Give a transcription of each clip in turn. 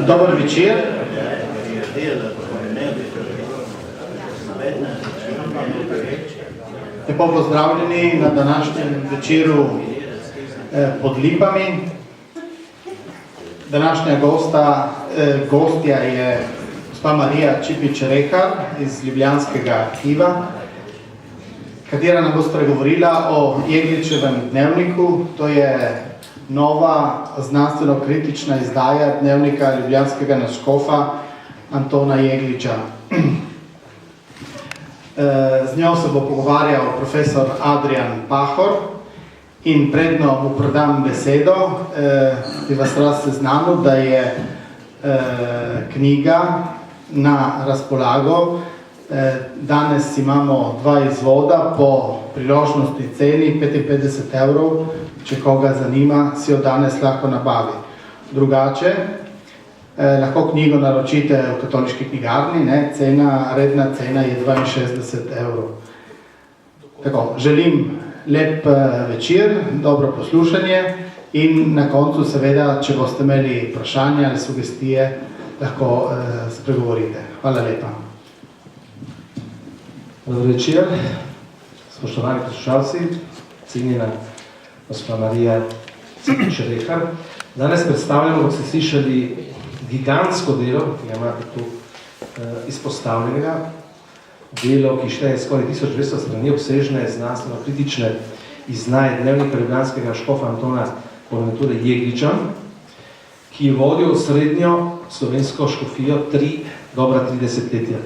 Dober večer. Lepo pozdravljeni na današnjem večeru pod Lipami. Današnja gostja je gospa Marija Čipič-Rekar iz Ljubljanskega arhiva, katera nam bo spregovorila o Jegličevem dnevniku. To je nova znanstveno-kritična izdaja dnevnika ljubljanskega nadškofa Antona Jegliča. Z njo se bo pogovarjal profesor Adrian Pahor in predno mu predam besedo, bi vas rad seznanil, da je knjiga na razpolago. Danes imamo 2 izvoda po priložnostni ceni 55 €, če koga zanima, si jo danes lahko nabavi. Drugače, lahko knjigo naročite v katoliški knjigarni, redna cena je 62 €. Tako, želim lep večer, dobro poslušanje in na koncu seveda, če boste imeli vprašanja ali sugestije, lahko spregovorite. Hvala lepa. Dobro večer, spoštovani poslušalci, cenjena gospa Marija Čipič-Rekar. Danes predstavljamo, kot ste slišali, gigantsko delo, ki ga imate tu izpostavljenega. Delo, ki šteje skoraj 1200 strani obsežne, znanstveno-kritične izdaje dnevnika ljubljanskega škofa Antona Bonaventure Jegliča, ki je vodil srednjo slovensko škofijo dobra 3 desetletja.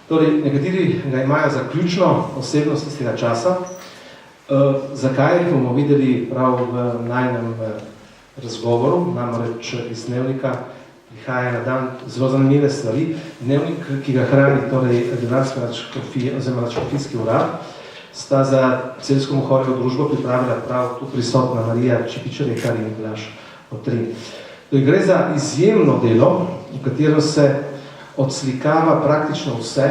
Torej, nekateri ga imajo za ključno osebnost tistega časa. Zakaj bomo videli prav v najnem razgovoru, namreč iz dnevnika prihaja na dan zelo zanimive stvari. Dnevnik, ki ga hrani torej Ljubljanska nadškofija oziroma nadškofijski urad, sta za Celjsko mohorjevo družbo pripravila prav tu prisotna Marija Čipič-Rekar in Blaž Otrin. Gre za izjemno delo, v katerem se odslikava praktično vse,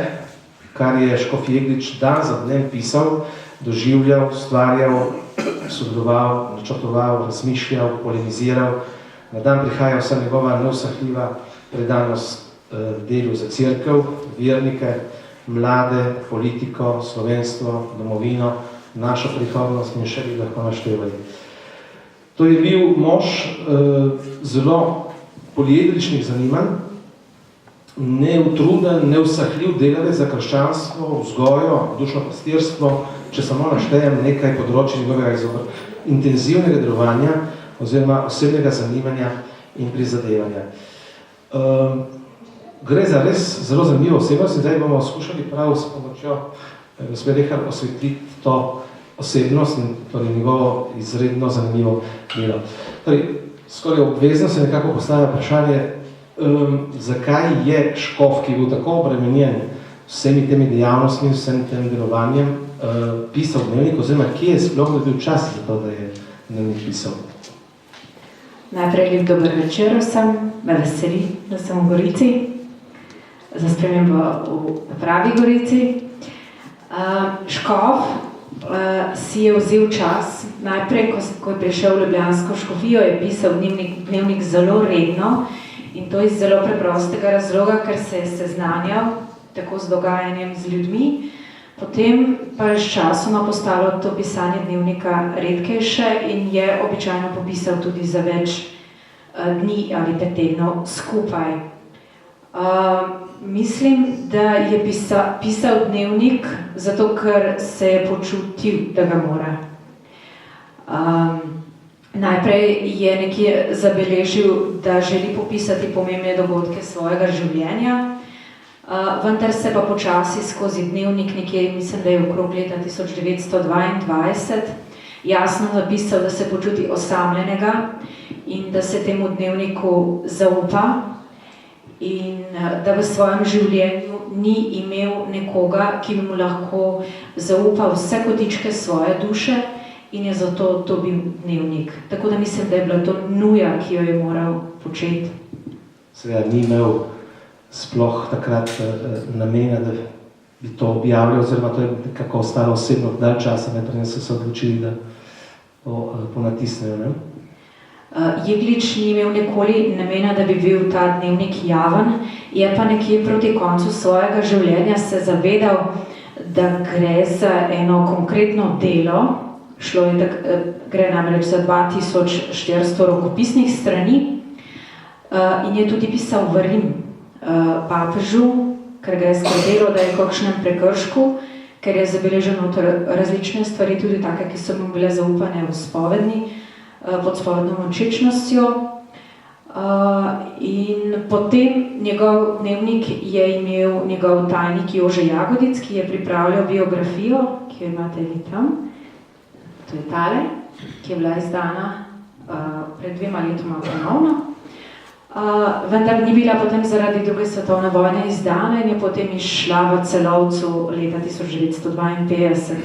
kar je škof Jeglič dan za dnem pisal, doživljal, ustvarjal, sodeloval, načrtoval, razmišljal, polemiziral. Na dan prihaja vsa njegova neusahljiva predanost delu za cerkev, vernike, mlade, politiko, slovenstvo, domovino, našo prihodnost in še bi lahko naštevali. To je bil mož zelo poliedričnih zanimanj, neutruden, neusahljiv delavec za krščanstvo, vzgojo, dušno pastirstvo, če samo naštejem nekaj področij njegovega intenzivnega delovanja oziroma osebnega zanimanja in prizadevanja. Gre za res zelo zanimivo osebnost in zdaj bomo skušali prav s pomočjo gospe Rekar osvetliti to osebnost in torej njegovo izredno zanimivo delo. Torej, skoraj obvezno se nekako postavlja vprašanje, zakaj je škof, ki je bil tako obremenjen vsemi temi dejavnostmi, vsem tem delovanjem, pisal dnevnik, oziroma kje je sploh bil čas za to, da je dnevnik pisal? Najprej lep dober večer vsem, me veseli, da sem v Gorici, za spremembo v pravi Gorici. Škof si je vzel čas, najprej, ko je prišel v Ljubljansko škofijo, je pisal dnevnik zelo redno in to iz zelo preprostega razloga, ker se je seznanjal tako z dogajanjem z ljudmi. Potem pa je s časoma postalo to pisanje dnevnika redkejše in je običajno popisal tudi za več dni ali 5 tednov skupaj. Mislim, da je pisal dnevnik zato, ker se je počutil, da ga mora. Najprej je nekje zabeležil, da želi popisati pomembne dogodke svojega življenja, vendar se pa počasi skozi dnevnik nekje, mislim, da je okrog leta 1922, jasno napisal, da se počuti osamljenega in da se temu dnevniku zaupa in da v svojem življenju ni imel nekoga, ki bi mu lahko zaupal vse kotičke svoje duše in je zato dobil dnevnik. Tako da mislim, da je bila to nuja, ki jo je moral početi. Seveda ni imel sploh takrat namena, da bi to objavljal, oziroma to je nekako ostalo osebno dalj časa, ne so se odločili, da ponatisnejo. Ne? Jeglič ni imel nikoli namena, da bi bil ta dnevnik javen, je pa nekje proti koncu svojega življenja se zavedal, da gre za eno konkretno delo, gre namreč za 2400 rokopisnih strani in je tudi pisal v Rim papežu, ker ga je skrbelo, da je v kakšnem prekršku, ker je zabeležil različne stvari, tudi take, ki so mu bile zaupane v spovedni, pod spovedno molčečnostjo. In potem njegov dnevnik je imel njegov tajnik Jože Jagodic, ki je pripravljal biografijo, ki jo imate vi tam, to je tale, ki je bila izdana pred 2 letoma ponovno. Vendar ni bila potem zaradi druge svetovne vojne izdana in je potem izšla v Celovcu leta 1952.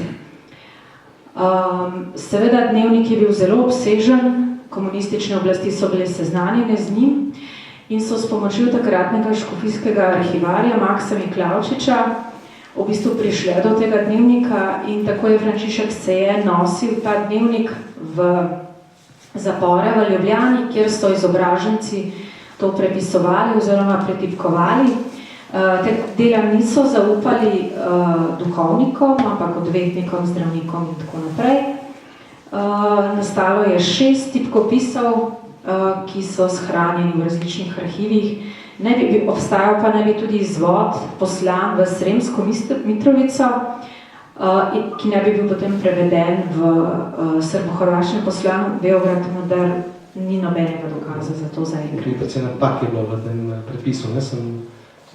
Seveda dnevnik je bil zelo obsežen, komunistične oblasti so bile seznanjene z njim in so s pomočjo takratnega škofijskega arhivarja Maksa Miklavčiča v bistvu prišle do tega dnevnika in tako je Frančišek Seje nosil ta dnevnik v zapore v Ljubljani, kjer so izobraženci to prepisovali oziroma pretipkovali. Te dela niso zaupali duhovnikom, ampak odvetnikom, zdravnikom in tako naprej. Nastalo je 6 tipkopisov, ki so shranjeni v različnih arhivih. Obstajal pa naj bi tudi izvod poslan v Sremsko Mitrovico, ki naj bi bil potem preveden v srbo-hrvaškem poslanu v Beograd, vendar ni nobenega dokaza za to zaenkrat. Predvsem napak je bilo v tem prepisu, ne sem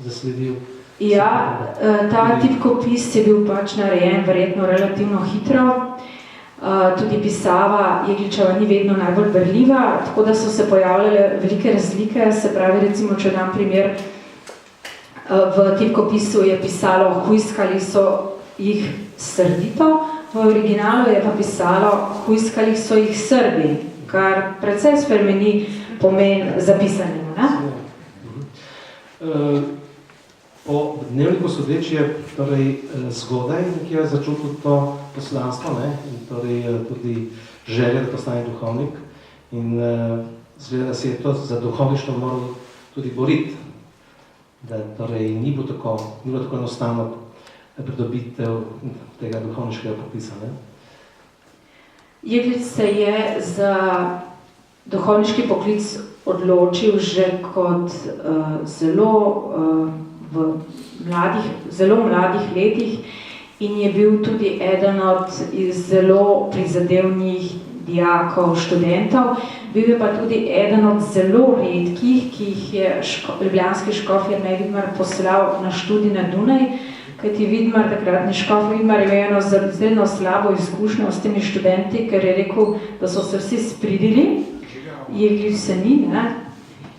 zasledil. Ja, ta tipkopis je bil pač narejen verjetno relativno hitro. Tudi pisava Jegličeva ni vedno najbolj berljiva, tako da so se pojavljale velike razlike, se pravi, recimo, če dam primer, v tipkopisu je pisalo hujskali so jih srdito, v originalu je pa pisalo hujskali so jih Srbi, kar precej spremeni pomen zapisanega, ne? Po dnevniku sodeč je torej zgodaj, ki je začutil to poslanstvo, ne? In torej tudi želja, da postane duhovnik in zgleda, da se je to za duhovništvo moral tudi boriti, da torej ni bilo tako enostavno pridobitev tega duhovniškega poklica, ne? Jeglič se je za duhovniški poklic odločil že kot v zelo mladih letih in je bil tudi eden od zelo prizadevnih dijakov, študentov. Bil je pa tudi eden od zelo redkih, ki jih je ljubljanski škof Jernej Vidmar poslal na študij na Dunaj, kajti Vidmar, takratni škof Vidmar, je imel eno zelo slabo izkušnjo s temi študenti, ker je rekel, da so se vsi spridili, Jeglič se ni, ne?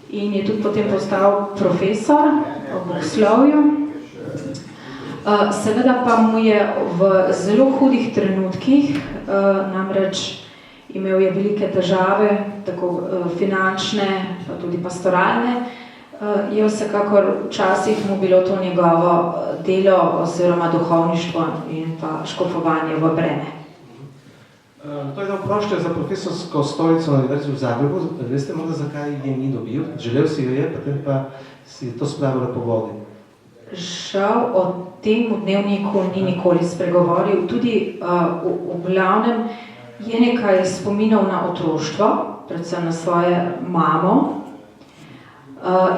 In je tudi potem postal profesor v bogoslovju. Seveda pa mu je v zelo hudih trenutkih, namreč imel je velike težave, tako finančne, pa tudi pastoralne, je vsekakor včasih mu bilo to njegovo delo oziroma duhovništvo in pa škofovanje v breme. To je dal prošlje za profesorsko stolico na Univerzi v Zagrebu. Veste morda, zakaj je ni dobil? Želel si jo je, potem pa si je to spravila po vodi. Žal o tem dnevniku ni nikoli spregovoril. Tudi v glavnem je nekaj spominov na otroštvo, predvsem na svoje mamo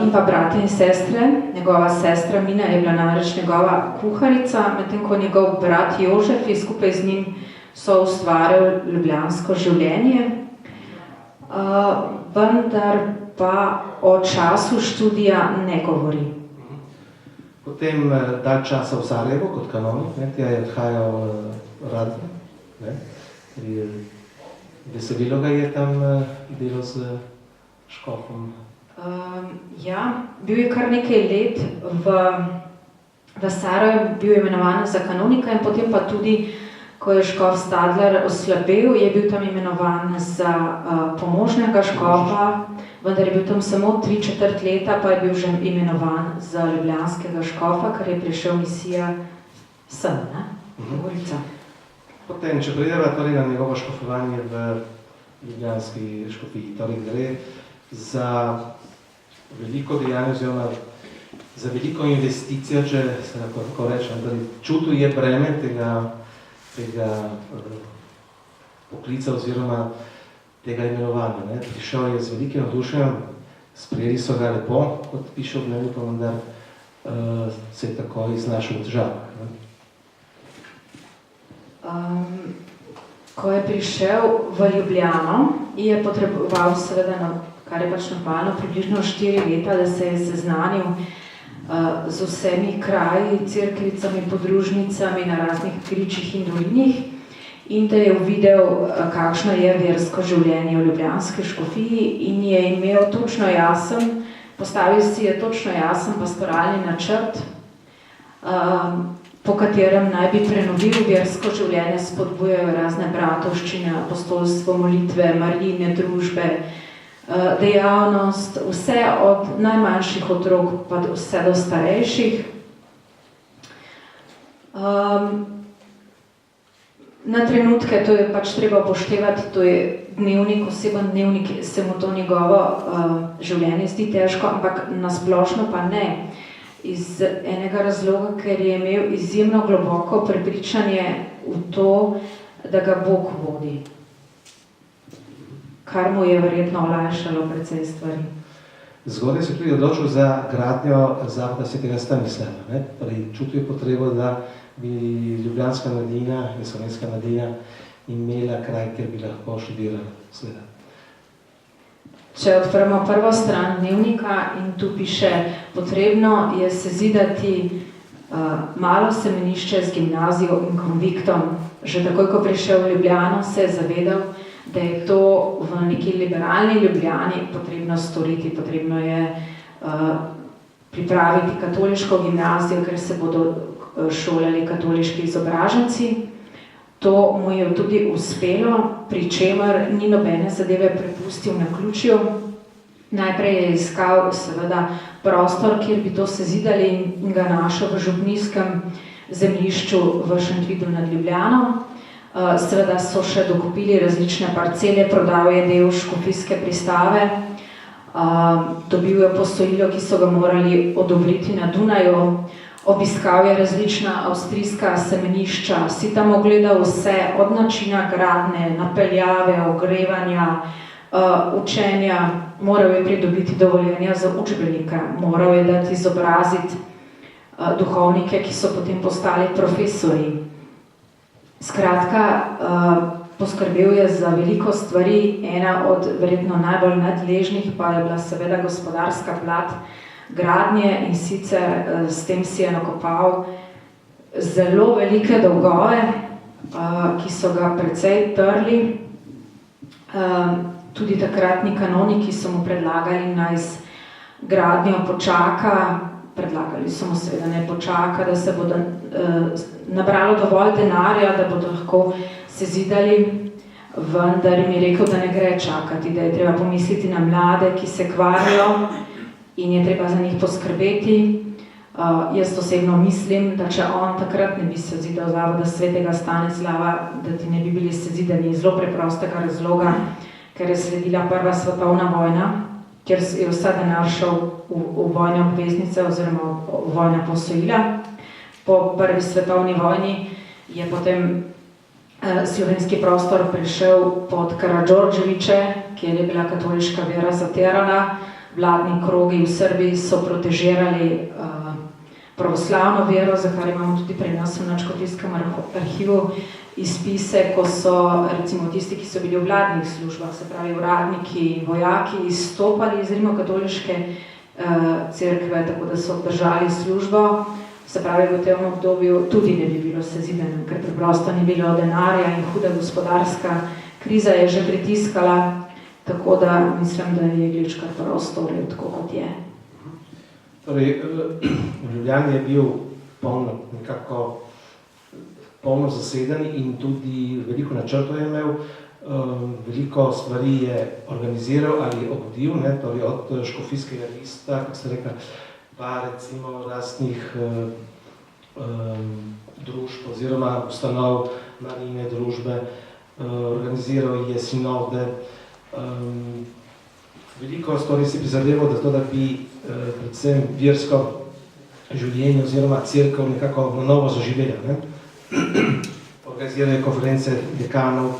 in pa brate in sestre. Njegova sestra Mina je bila namreč njegova kuharica, medtem ko njegov brat Jožef je skupaj z njim so ustvarjali ljubljansko življenje, vendar pa o času študija ne govori. Potem dalj časa v Sarajevu kot kanonik, tja je odhajal Radvan, veselilo ga je tam delo z škofom. Ja, bil je kar nekaj let v V Saru je bil imenovan za kanonika in potem pa tudi, ko je škof Stadler oslabel, je bil tam imenovan za pomožnega škofa, vendar je bil tam samo 3/4 leta, pa je bil že imenovan za ljubljanskega škofa, ker je prišel misija sem, ne? Gorica. Potem, če prideva torej na njegovo škofovanje v ljubljanski škofiji, torej gre za veliko dejanje oziroma za veliko investicijo, če se lahko tako rečem, da čutil je breme tega poklica oziroma tega imenovanja. Ne. Prišel je z velikim navdušenjem, sprejeli so ga lepo, kot piše v dnevniku, vendar se je takoj znašel v težavah. Ko je prišel v Ljubljano, je potreboval seveda, kar je pač normalno, približno 4 leta, da se je seznanil z vsemi kraji, cerkvicami, podružnicami na raznih gričih in dolinih in da je uvidel, kakšno je versko življenje v ljubljanski škofiji in je imel točno jasen, postavil si je točno jasen pastoralni načrt, po katerem naj bi prenovil versko življenje, spodbujajo razne bratovščine, apostolstvo, molitve, marijine družbe, dejavnost, vse od najmanjših otrok pa vse do starejših. Na trenutke, to je pač treba upoštevati, to je dnevnik, oseben dnevnik, se mu to njegovo življenje zdi težko, ampak nasplošno pa ne. Iz enega razloga, ker je imel izjemno globoko prepričanje v to, da ga Bog vodi. Kar mu je verjetno olajšalo precej stvari. Zgodaj se tudi odločil za gradnjo Zavoda svetega Stanislava. Torej, čutil je potrebo, da bi ljubljanska mladina in slovenska mladina imela kraj, kjer bi lahko študirala sveda. Če odpremo prvo stran dnevnika in tu piše, potrebno je sezidati malo semenišče z gimnazijo in konviktom. Že takoj, ko prišel v Ljubljano, se je zavedal, da je to v neki liberalni Ljubljani potrebno storiti. Potrebno je pripraviti katoliško gimnazijo, ker se bodo šolali katoliški izobraženci. To mu je tudi uspelo, pri čemer ni nobene zadeve prepustil naključju. Najprej je iskal seveda prostor, kjer bi to sezidali in ga našel v župnijskem zemljišču v Šentvidu nad Ljubljano. Seveda so še dokupili različne parcele, prodal je del škofijske pristave, dobil je posojilo, ki so ga morali odobriti na Dunaju, obiskal je različna avstrijska semenišča, si tam ogledal vse od načina gradnje, napeljave, ogrevanja, učenja, moral je pridobiti dovoljenja za učbenike, moral je dati izobraziti duhovnike, ki so potem postali profesori. Skratka, poskrbel je za veliko stvari, ena od verjetno najbolj nadležnih pa je bila seveda gospodarska plat gradnje in sicer s tem si je nakopal zelo velike dolgove, ki so ga precej trli. Tudi takratni kanoniki so mu predlagali, naj z gradnjo počaka, predlagali so mu seveda ne počaka, da se bodo nabralo dovolj denarja, da bodo lahko sezidali, vendar jim je rekel, da ne gre čakati, da je treba pomisliti na mlade, ki se kvarijo in je treba za njih poskrbeti. Jaz osebno mislim, da če on takrat ne bi sezidal Zavoda svetega Stanislava, da ti ne bi bili sezidani iz zelo preprostega razloga, ker je sledila prva svetovna vojna, kjer je vsa denar šel v vojne obveznice oziroma v vojna posojila. Po prvi svetovni vojni je potem slovenski prostor prišel pod Karadžordževiće, kjer je bila katoliška vera zatirana. Vladni krogi v Srbiji so protežirali pravoslavno vero, za kar imamo tudi pri nas v Nadškofijskem arhivu izpise, ko so recimo tisti, ki so bili v vladnih službah, se pravi uradniki in vojaki, izstopali iz rimokatoliške cerkve, tako da so obdržali službo. Se pravi, v tem obdobju tudi ne bi bilo sezidano, ker preprosto ni bilo denarja in huda gospodarska kriza je že pritiskala, tako da mislim, da je Jeglič kar prav storil, tako kot je. Torej, v Ljubljani je bil polno zaseden in tudi veliko načrtov je imel, veliko stvari je organiziral ali obdil, torej od škofijskega lista, kako se reka, pa recimo raznih družb oziroma ustanov, marine družbe, organiziral je sinode, veliko stvari si prizadeval, da bi predvsem versko življenje oziroma cerkev nekako na novo zaživela. Organiziral je konference dekanov,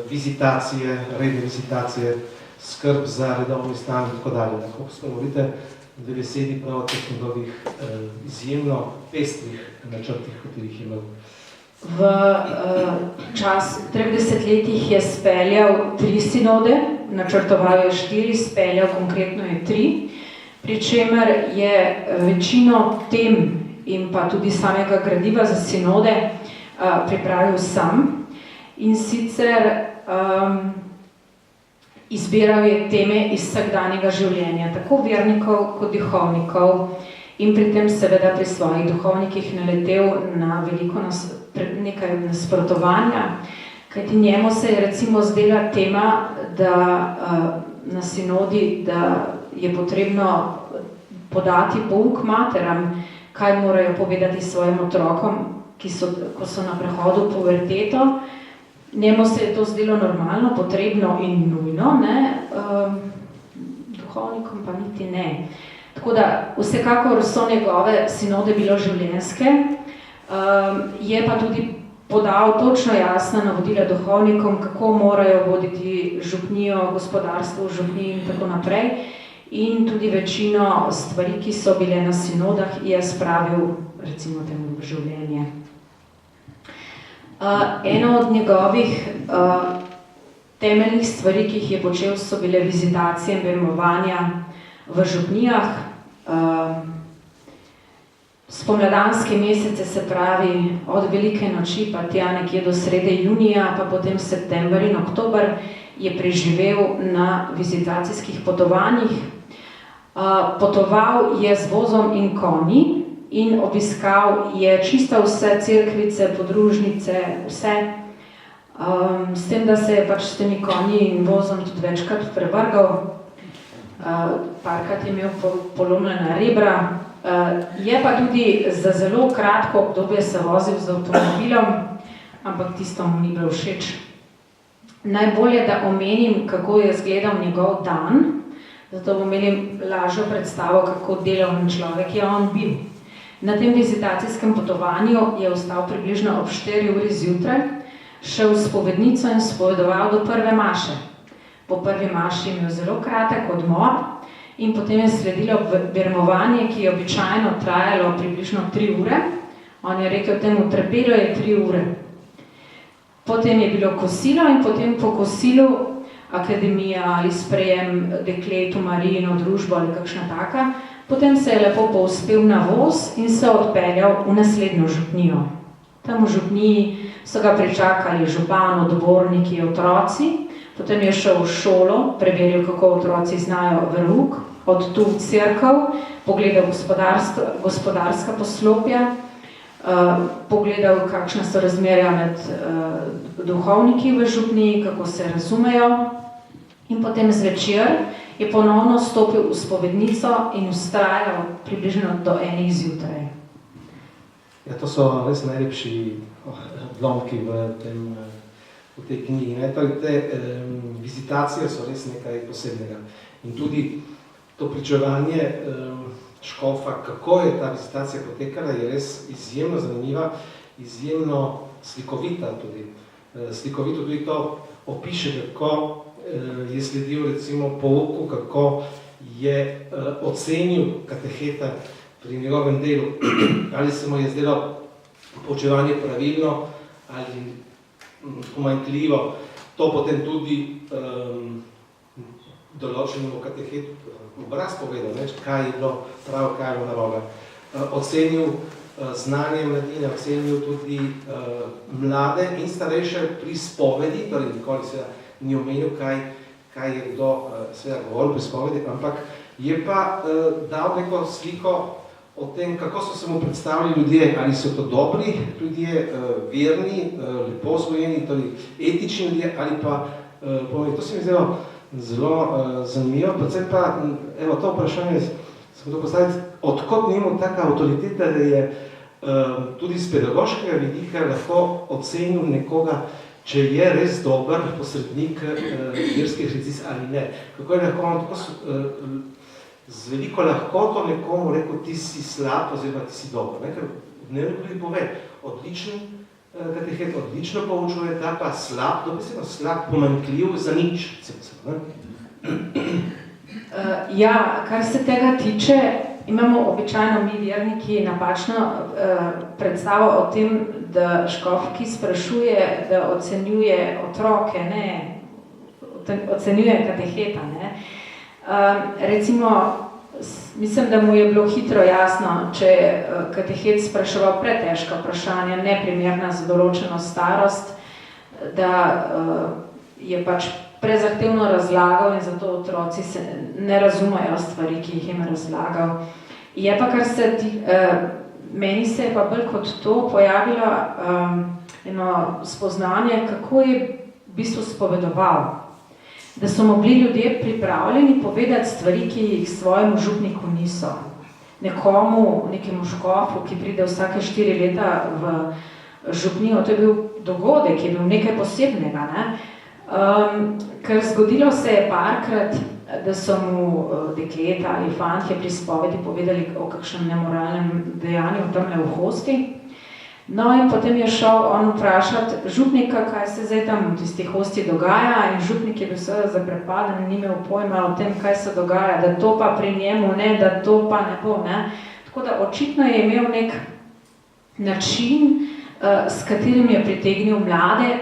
vizitacije, redne vizitacije, skrb za redovni stan in tako dalje. Lahko spregovorite dve besedi prav o teh njegovih izjemno pestrih načrtih, katerih je imel. V čas 30 letih je speljal 3 sinode, načrtoval je 4, speljal konkretno je 3, pri čemer je večino tem in pa tudi samega gradiva za sinode pripravil sam. In sicer izbiral je teme iz vsakdanjega življenja, tako vernikov kot duhovnikov, in pri tem seveda pri svojih duhovnikih naletel na veliko nekaj nasprotovanja, kajti njemu se je recimo zdela tema, da na sinodi, da je potrebno podati pouk materam, kaj morajo povedati svojim otrokom, ko so na prehodu v puberteto. Njemu se je to zdelo normalno, potrebno in nujno, duhovnikom pa niti ne. Tako da vsekakor so njegove sinode bilo življenjske, je pa tudi podal točno jasna navodila duhovnikom, kako morajo voditi župnijo, gospodarstvo v župniji in tako naprej. In tudi večino stvari, ki so bile na sinodah, je spravil recimo temu v življenje. Eno od njegovih temeljnih stvari, ki jih je počel, so bile vizitacije in bermovanja v župnijah. Spomladanske mesece, se pravi od Velike noči pa tja nekje do srede junija, pa potem september in oktober, je preživel na vizitacijskih potovanjih. Potoval je z vozom in konji in obiskal je čisto vse cerkvice, podružnice, vse. S tem, da se je pač s temi konji in vozom tudi večkrat prevrgal, parkrat je imel polomljena rebra, je pa tudi za zelo kratko obdobje se vozil z avtomobilom, ampak tisto mu ni bilo všeč. Najbolje, da omenim, kako je izgledal njegov dan, zato bomo imeli lažjo predstavo, kako delovni človek je on bil. Na tem vizitacijskem potovanju je vstal približno ob 4 uri zjutraj, šel v spovednico in spovedoval do prve maše. Po prvi maši je imel zelo kratek odmor in potem je sledilo bermovanje, ki je običajno trajalo približno 3 ure. On je rekel temu, trpelo je 3 ure. Potem je bilo kosilo in potem po kosilu akademija ali sprejem deklet v Marijino družbo ali kakšna taka. Potem se je lepo povzpel na voz in se odpeljal v naslednjo župnijo. Tam v župniji so ga pričakali župan, odborniki, otroci. Potem je šel v šolo, preveril, kako otroci znajo verouk, od tu v cerkev, pogledal gospodarska poslopja, pogledal, kakšne so razmerja med duhovniki v župniji, kako se razumejo. In potem zvečer je ponovno stopil v spovednico in vztrajal približno do 1 zjutraj. Ja, to so res najlepši odlomki v tej knjigi. Te vizitacije so res nekaj posebnega. In tudi to pričevanje škofa, kako je ta vizitacija potekala, je res izjemno zanimiva, izjemno slikovita tudi. Slikovito tudi to opiše, kako je sledil recimo pouku, kako je ocenil kateheta pri njegovem delu, ali se mu je zdelo poučevanje pravilno ali pomanjkljivo. To potem tudi določenemu katehetu obraz povedal, kaj je bilo prav, kaj je bilo narobe. Ocenil znanje mladine, ocenil tudi mlade in starejše pri spovedi, torej nikoli se ni omenil, kaj je kdo seveda govoril pri spovedi, ampak je pa dal neko sliko o tem, kako so se mu predstavili ljudje, ali so to dobri ljudje, verni, lepo vzgojeni, torej etični ljudje, ali pa to se mi zdelo zelo zanimivo, predvsem pa, evo, to vprašanje sem hotel postaviti, odkot njemu taka avtoriteta, da je tudi z pedagoškega vidika lahko ocenil nekoga, če je res dober posrednik verskih tradicij ali ne. Kako je lahko on tako z veliko lahkoto nekomu rekel, ti si slab oziroma ti si dober. Ker v dnevniku tudi pove, odličen katehet, odlično poučuje, da pa slab, dobesedno slab, pomanjkljiv za nič. Ja, kar se tega tiče, imamo običajno mi verniki napačno predstavo o tem, da škof, ki sprašuje, da ocenjuje otroke, ne, ocenjuje kateheta, ne. Recimo, mislim, da mu je bilo hitro jasno, če je katehet spraševal pretežka vprašanja, neprimerna za določeno starost, da je pač prezahtevno razlagal in zato otroci se ne razumejo stvari, ki jih jim razlagal. Je pa, kar se meni se je pa bolj kot to pojavilo eno spoznanje, kako je v bistvu spovedoval. Da so mu bili ljudje pripravljeni povedati stvari, ki jih svojemu župniku niso. Nekomu, nekemu škofu, ki pride vsake 4 leta v župnijo, to je bil dogodek, je bil nekaj posebnega, ne? Ker zgodilo se je parkrat, da so mu dekleta ali fantje pri spovedi povedali o kakšnem nemoralnem dejanju tamle v hosti. No in potem je šel on vprašati župnika, kaj se zdaj tam v tisti hosti dogaja, in župnik je bil seveda zaprepaden, ni imel pojma o tem, kaj se dogaja, da to pa pri njemu ne, da to pa ne bo, ne. Tako da očitno je imel nek način, s katerim je pritegnil mlade,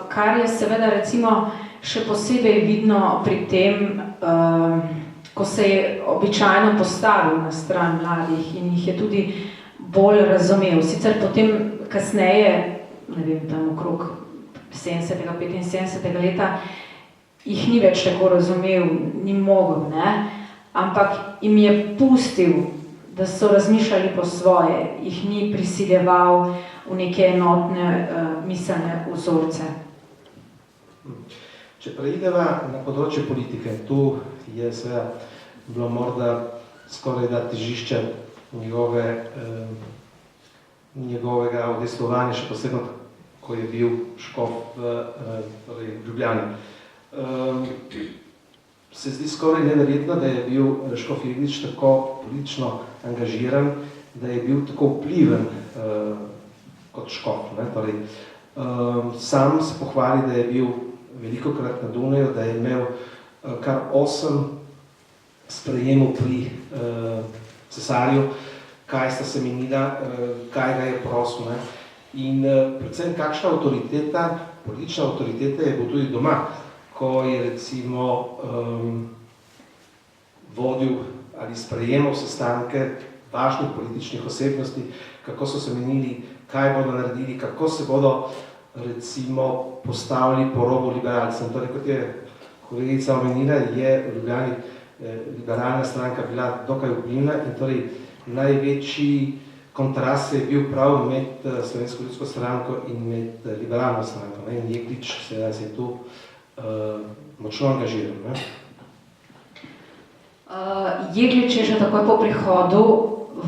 kar je seveda recimo še posebej vidno pri tem, ko se je običajno postavil na stran mladih in jih je tudi bolj razumel. Sicer potem kasneje, ne vem, tam okrog 70. 75. leta, jih ni več tako razumel, ni mogel, ne? Ampak jim je pustil, da so razmišljali po svoje, jih ni prisiljeval v neke enotne miselne vzorce. Če preideva na področje politike, tu je seveda bilo morda skoraj da težišče njegovega udejstvovanja, še posebno, ko je bil škof v Ljubljani. Se zdi skoraj neverjetno, da je bil škof Jeglič tako politično angažiran, da je bil tako vpliven kot škof. Torej, sam se pohvali, da je bil velikokrat na Dunaju, da je imel kar 8 sprejemov pri cesarju, kaj sta se menila, kaj ga je prosil. In predvsem kakšna avtoriteta, politična avtoriteta je bil tudi doma, ko je recimo vodil ali sprejemal sestanke važnih političnih osebnosti, kako so se menili, kaj bodo naredili, kako se bodo recimo postavili po robu liberalcem. Torej, kot je kolegica omenila, je v Ljubljani liberalna stranka bila dokaj vplivna in torej največji kontrast je bil prav med Slovensko ljudsko stranko in med liberalno stranko. In Jeglič se je tu močno angažiral. Jeglič je že takoj po prihodu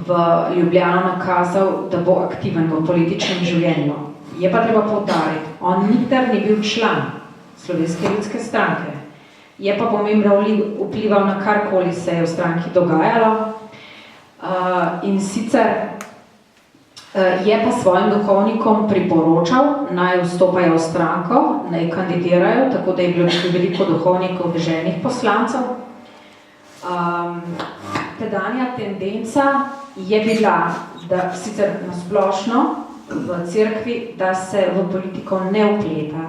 v Ljubljano nakazal, da bo aktiven v političnem življenju. Je pa treba poudariti, on nikdar ni bil član Slovenske ljudske stranke. Je pa pomembno vplival na karkoli se je v stranki dogajalo. In sicer je pa svojim duhovnikom priporočal, naj vstopajo v stranko, naj kandidirajo, tako da je bilo veliko duhovnikov deželnih poslancev. Tedanja tendenca je bila, da sicer nasplošno v cerkvi, da se v politiko ne vpleta.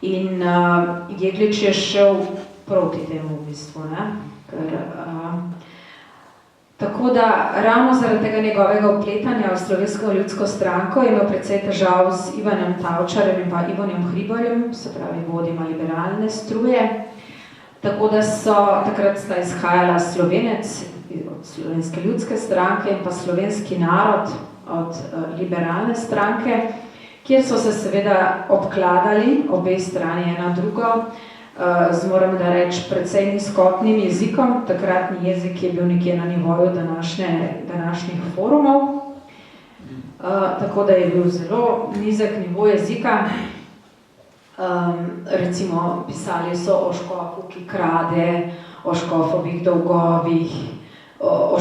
In Jeglič je šel proti temu v bistvu, ne? Tako da ravno zaradi tega njegovega vpletanja v Slovensko ljudsko stranko je imel precej težav z Ivanom Tavčarjem in pa Ivanom Hribarjem, se pravi vodima liberalne struje. Tako da so takrat sta izhajala Slovenec od Slovenske ljudske stranke in pa Slovenski narod od liberalne stranke, kjer so se seveda obkladali obe strani ena drugo, z moram da reči precej nizkotnim jezikom, takratni jezik je bil nekje na nivoju današnjih forumov, tako da je bil zelo nizek nivo jezika. Recimo pisali so o škofu, ki krade, o škofovih dolgovih, o